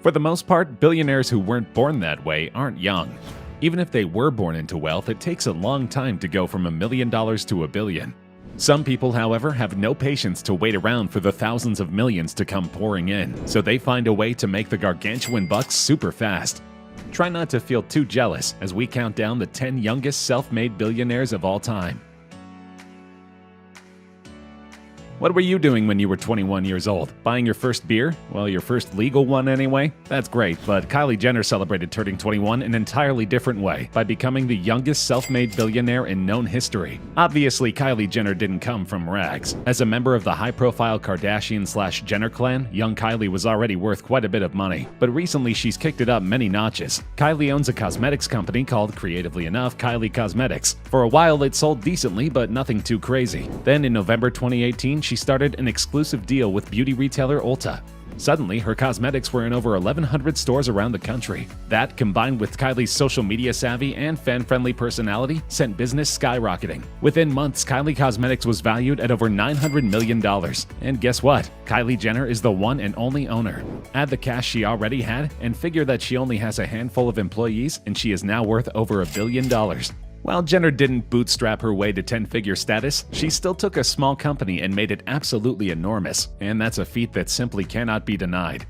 For the most part, billionaires who weren't born that way aren't young. Even if they were born into wealth, it takes a long time to go from $1 million to $1 billion. Some people, however, have no patience to wait around for the thousands of millions to come pouring in, so they find a way to make the gargantuan bucks super fast. Try not to feel too jealous as we count down the 10 youngest self-made billionaires of all time. What were you doing when you were 21 years old? Buying your first beer? Well, your first legal one anyway? That's great, but Kylie Jenner celebrated turning 21 an entirely different way, by becoming the youngest self-made billionaire in known history. Obviously, Kylie Jenner didn't come from rags. As a member of the high-profile Kardashian/Jenner clan, young Kylie was already worth quite a bit of money, but recently she's kicked it up many notches. Kylie owns a cosmetics company called, creatively enough, Kylie Cosmetics. For a while, it sold decently, but nothing too crazy. Then in November 2018, she started an exclusive deal with beauty retailer Ulta. Suddenly, her cosmetics were in over 1,100 stores around the country. That, combined with Kylie's social media savvy and fan-friendly personality, sent business skyrocketing. Within months, Kylie Cosmetics was valued at over $900 million. And guess what? Kylie Jenner is the one and only owner. Add the cash she already had, and figure that she only has a handful of employees, and she is now worth over $1 billion. While Jenner didn't bootstrap her way to 10-figure status, she still took a small company and made it absolutely enormous, and that's a feat that simply cannot be denied.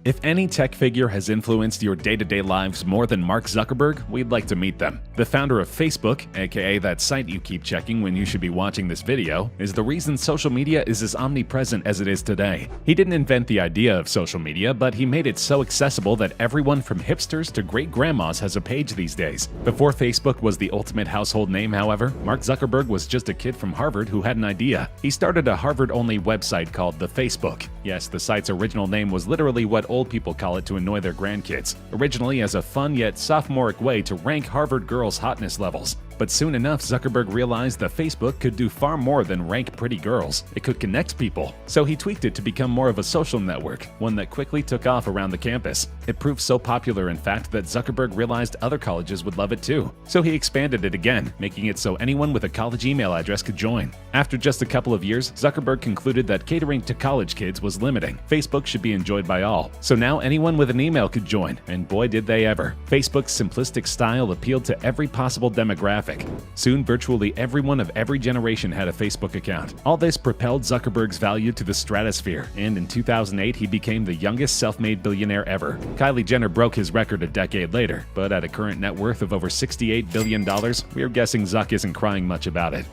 If any tech figure has influenced your day-to-day lives more than Mark Zuckerberg, we'd like to meet them. The founder of Facebook, aka that site you keep checking when you should be watching this video, is the reason social media is as omnipresent as it is today. He didn't invent the idea of social media, but he made it so accessible that everyone from hipsters to great-grandmas has a page these days. Before Facebook was the ultimate household name, however, Mark Zuckerberg was just a kid from Harvard who had an idea. He started a Harvard-only website called The Facebook. Yes, the site's original name was literally what old people call it to annoy their grandkids, originally as a fun yet sophomoric way to rank Harvard girls' hotness levels. But soon enough, Zuckerberg realized that Facebook could do far more than rank pretty girls. It could connect people. So he tweaked it to become more of a social network, one that quickly took off around the campus. It proved so popular, in fact, that Zuckerberg realized other colleges would love it too. So he expanded it again, making it so anyone with a college email address could join. After just a couple of years, Zuckerberg concluded that catering to college kids was limiting. Facebook should be enjoyed by all. So now anyone with an email could join, and boy did they ever. Facebook's simplistic style appealed to every possible demographic. Soon, virtually everyone of every generation had a Facebook account. All this propelled Zuckerberg's value to the stratosphere, and in 2008 he became the youngest self-made billionaire ever. Kylie Jenner broke his record a decade later, but at a current net worth of over $68 billion, we're guessing Zuck isn't crying much about it.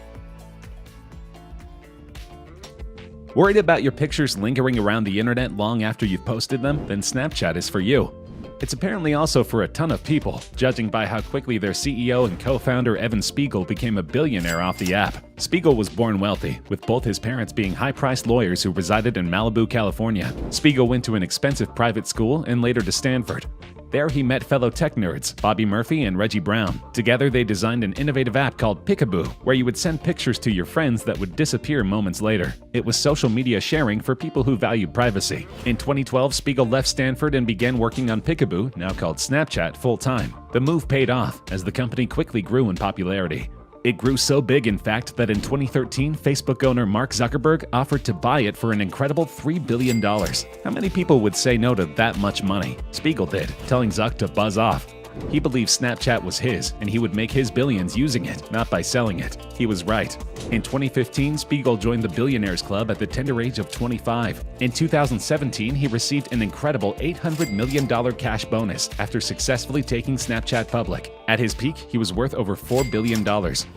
Worried about your pictures lingering around the internet long after you've posted them? Then Snapchat is for you. It's apparently also for a ton of people, judging by how quickly their CEO and co-founder Evan Spiegel became a billionaire off the app. Spiegel was born wealthy, with both his parents being high-priced lawyers who resided in Malibu, California. Spiegel went to an expensive private school and later to Stanford. There he met fellow tech nerds, Bobby Murphy and Reggie Brown. Together they designed an innovative app called Peekaboo, where you would send pictures to your friends that would disappear moments later. It was social media sharing for people who valued privacy. In 2012, Spiegel left Stanford and began working on Peekaboo, now called Snapchat, full-time. The move paid off, as the company quickly grew in popularity. It grew so big, in fact, that in 2013, Facebook owner Mark Zuckerberg offered to buy it for an incredible $3 billion. How many people would say no to that much money? Spiegel did, telling Zuck to buzz off. He believed Snapchat was his, and he would make his billions using it, not by selling it. He was right. In 2015, Spiegel joined the Billionaires Club at the tender age of 25. In 2017, he received an incredible $800 million cash bonus after successfully taking Snapchat public. At his peak, he was worth over $4 billion,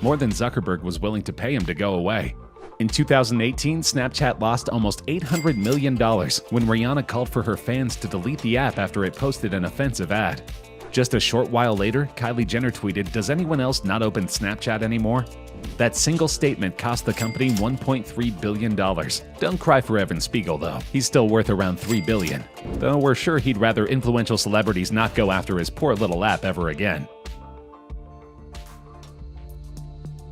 more than Zuckerberg was willing to pay him to go away. In 2018, Snapchat lost almost $800 million when Rihanna called for her fans to delete the app after it posted an offensive ad. Just a short while later, Kylie Jenner tweeted, "Does anyone else not open Snapchat anymore?" That single statement cost the company $1.3 billion. Don't cry for Evan Spiegel, though. He's still worth around $3 billion. Though we're sure he'd rather influential celebrities not go after his poor little app ever again.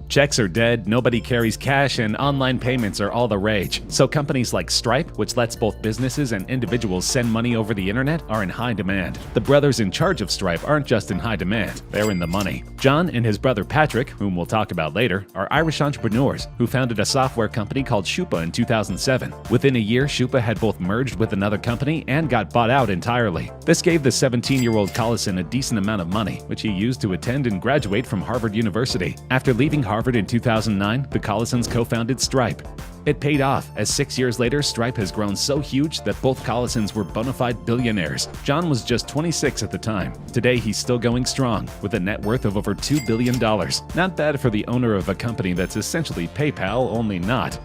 Checks are dead, nobody carries cash, and online payments are all the rage. So companies like Stripe, which lets both businesses and individuals send money over the internet, are in high demand. The brothers in charge of Stripe aren't just in high demand, they're in the money. John and his brother Patrick, whom we'll talk about later, are Irish entrepreneurs who founded a software company called Shupa in 2007. Within a year, Shupa had both merged with another company and got bought out entirely. This gave the 17-year-old Collison a decent amount of money, which he used to attend and graduate from Harvard University. After leaving Harvard in 2009, the Collisons co-founded Stripe. It paid off, as 6 years later, Stripe has grown so huge that both Collisons were bona fide billionaires. John was just 26 at the time. Today, he's still going strong, with a net worth of over $2 billion. Not bad for the owner of a company that's essentially PayPal, only not.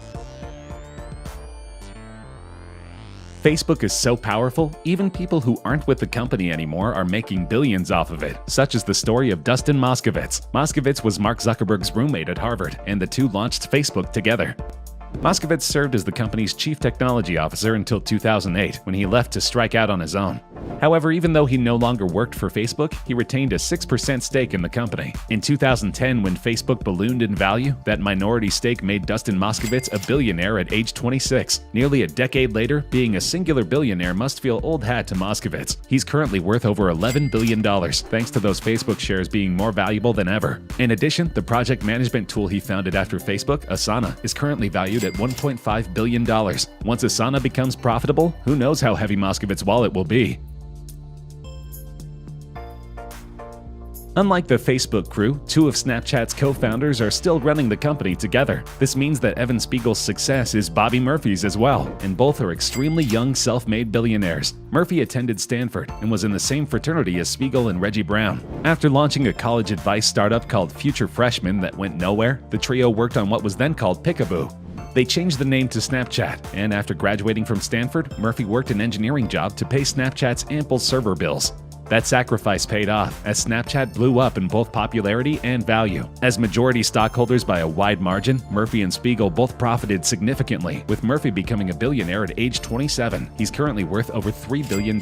Facebook is so powerful, even people who aren't with the company anymore are making billions off of it, such as the story of Dustin Moskovitz. Moskovitz was Mark Zuckerberg's roommate at Harvard, and the two launched Facebook together. Moskovitz served as the company's chief technology officer until 2008, when he left to strike out on his own. However, even though he no longer worked for Facebook, he retained a 6% stake in the company. In 2010, when Facebook ballooned in value, that minority stake made Dustin Moskovitz a billionaire at age 26. Nearly a decade later, being a singular billionaire must feel old hat to Moskovitz. He's currently worth over $11 billion, thanks to those Facebook shares being more valuable than ever. In addition, the project management tool he founded after Facebook, Asana, is currently valued at $1.5 billion. Once Asana becomes profitable, who knows how heavy Moskovitz's wallet will be. Unlike the Facebook crew, two of Snapchat's co-founders are still running the company together. This means that Evan Spiegel's success is Bobby Murphy's as well, and both are extremely young, self-made billionaires. Murphy attended Stanford and was in the same fraternity as Spiegel and Reggie Brown. After launching a college advice startup called Future Freshman that went nowhere, the trio worked on what was then called Picaboo. They changed the name to Snapchat, and after graduating from Stanford, Murphy worked an engineering job to pay Snapchat's ample server bills. That sacrifice paid off, as Snapchat blew up in both popularity and value. As majority stockholders by a wide margin, Murphy and Spiegel both profited significantly, with Murphy becoming a billionaire at age 27. He's currently worth over $3 billion.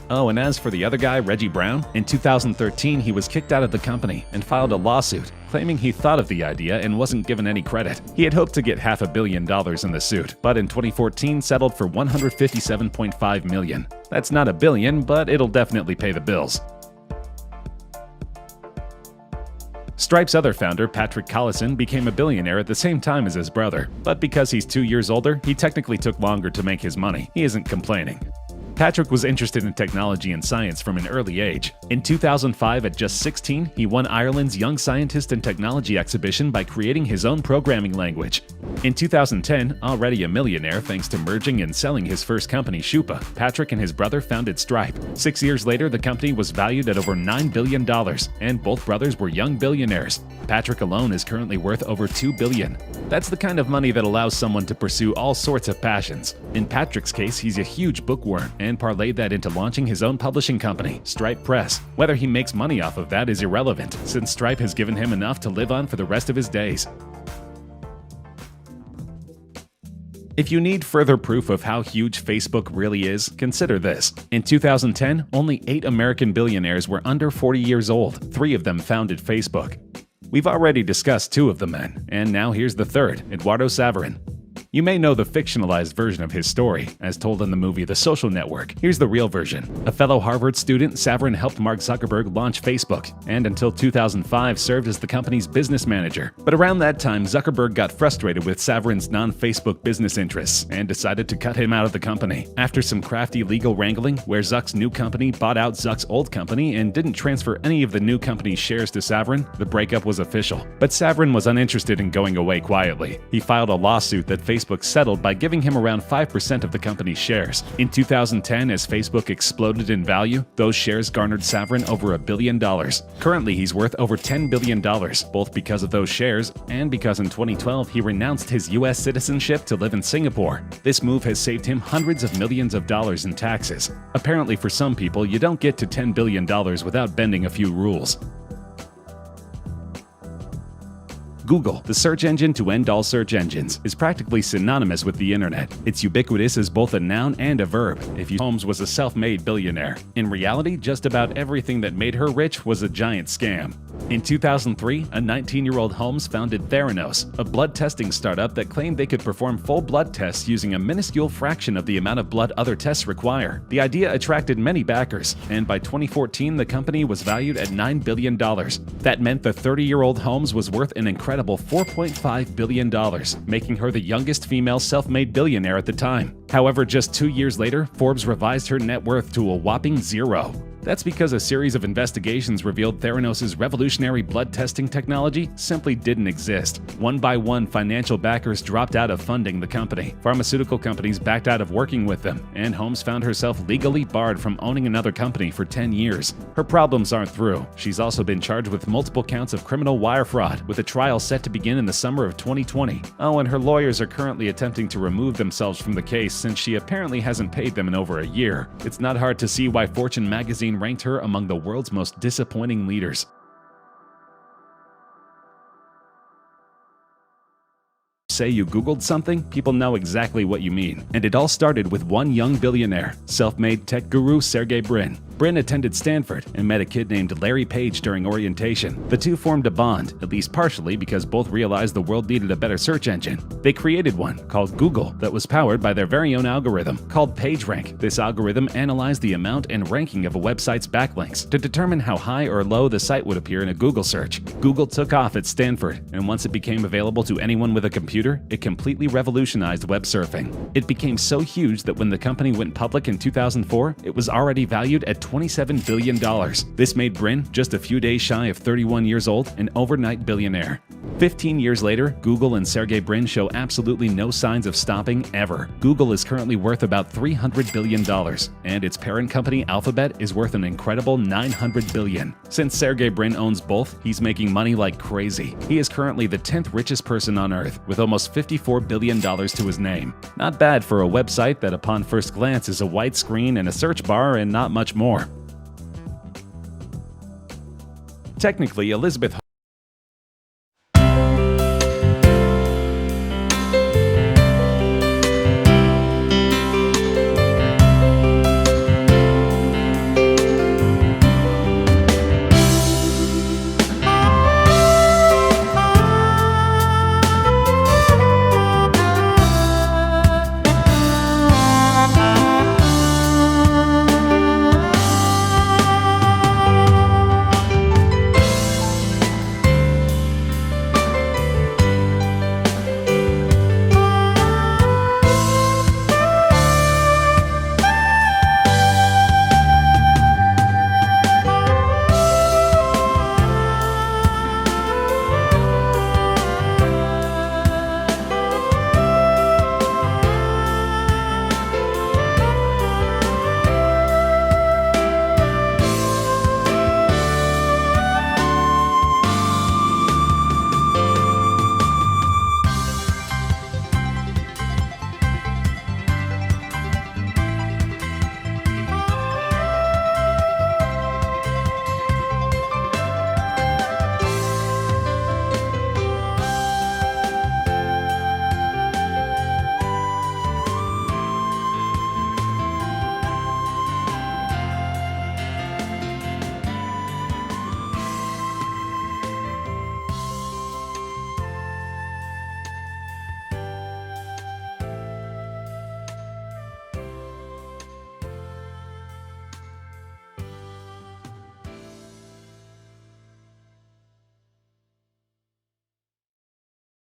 Oh, and as for the other guy, Reggie Brown, in 2013 he was kicked out of the company and filed a lawsuit, claiming he thought of the idea and wasn't given any credit. He had hoped to get $500 million in the suit, but in 2014 settled for $157.5 million. That's not a billion, but it'll definitely pay the bills. Stripe's other founder, Patrick Collison, became a billionaire at the same time as his brother, but because he's 2 years older, he technically took longer to make his money. He isn't complaining. Patrick was interested in technology and science from an early age. In 2005, at just 16, he won Ireland's Young Scientist and Technology exhibition by creating his own programming language. In 2010, already a millionaire thanks to merging and selling his first company, Shupa, Patrick and his brother founded Stripe. 6 years later, the company was valued at over $9 billion, and both brothers were young billionaires. Patrick alone is currently worth over $2 billion. That's the kind of money that allows someone to pursue all sorts of passions. In Patrick's case, he's a huge bookworm, and parlayed that into launching his own publishing company, Stripe Press. Whether he makes money off of that is irrelevant, since Stripe has given him enough to live on for the rest of his days. If you need further proof of how huge Facebook really is, consider this. In 2010, only 8 American billionaires were under 40 years old. 3 of them founded Facebook. We've already discussed 2 of the men, and now here's the third, Eduardo Saverin. You may know the fictionalized version of his story, as told in the movie The Social Network. Here's the real version. A fellow Harvard student, Saverin helped Mark Zuckerberg launch Facebook, and until 2005 served as the company's business manager. But around that time, Zuckerberg got frustrated with Saverin's non-Facebook business interests and decided to cut him out of the company. After some crafty legal wrangling, where Zuck's new company bought out Zuck's old company and didn't transfer any of the new company's shares to Saverin, the breakup was official. But Saverin was uninterested in going away quietly. He filed a lawsuit that Facebook settled by giving him around 5% of the company's shares. In 2010, as Facebook exploded in value, those shares garnered Saverin over $1 billion. Currently, he's worth over $10 billion, both because of those shares and because in 2012 he renounced his US citizenship to live in Singapore. This move has saved him hundreds of millions of dollars in taxes. Apparently, for some people, you don't get to $10 billion without bending a few rules. Google, the search engine to end all search engines, is practically synonymous with the internet. It's ubiquitous as both a noun and a verb. If Holmes was a self-made billionaire. In reality, just about everything that made her rich was a giant scam. In 2003, a 19-year-old Holmes founded Theranos, a blood testing startup that claimed they could perform full blood tests using a minuscule fraction of the amount of blood other tests require. The idea attracted many backers, and by 2014, the company was valued at $9 billion. That meant the 30-year-old Holmes was worth an incredible $4.5 billion, making her the youngest female self-made billionaire at the time. However, just 2 years later, Forbes revised her net worth to a whopping zero. That's because a series of investigations revealed Theranos' revolutionary blood testing technology simply didn't exist. One by one, financial backers dropped out of funding the company. Pharmaceutical companies backed out of working with them, and Holmes found herself legally barred from owning another company for 10 years. Her problems aren't through. She's also been charged with multiple counts of criminal wire fraud, with a trial set to begin in the summer of 2020. Oh, and her lawyers are currently attempting to remove themselves from the case since she apparently hasn't paid them in over a year. It's not hard to see why Fortune magazine ranked her among the world's most disappointing leaders. Say you Googled something, people know exactly what you mean. And it all started with one young billionaire, self-made tech guru Sergey Brin. Brin attended Stanford and met a kid named Larry Page during orientation. The two formed a bond, at least partially because both realized the world needed a better search engine. They created one, called Google, that was powered by their very own algorithm, called PageRank. This algorithm analyzed the amount and ranking of a website's backlinks to determine how high or low the site would appear in a Google search. Google took off at Stanford, and once it became available to anyone with a computer, it completely revolutionized web surfing. It became so huge that when the company went public in 2004, it was already valued at $27 billion. This made Brin, just a few days shy of 31 years old, an overnight billionaire. 15 years later, Google and Sergey Brin show absolutely no signs of stopping ever. Google is currently worth about $300 billion, and its parent company Alphabet is worth an incredible $900 billion. Since Sergey Brin owns both, he's making money like crazy. He is currently the 10th richest person on Earth, with almost $54 billion to his name. Not bad for a website that upon first glance is a white screen and a search bar and not much more. Technically, Elizabeth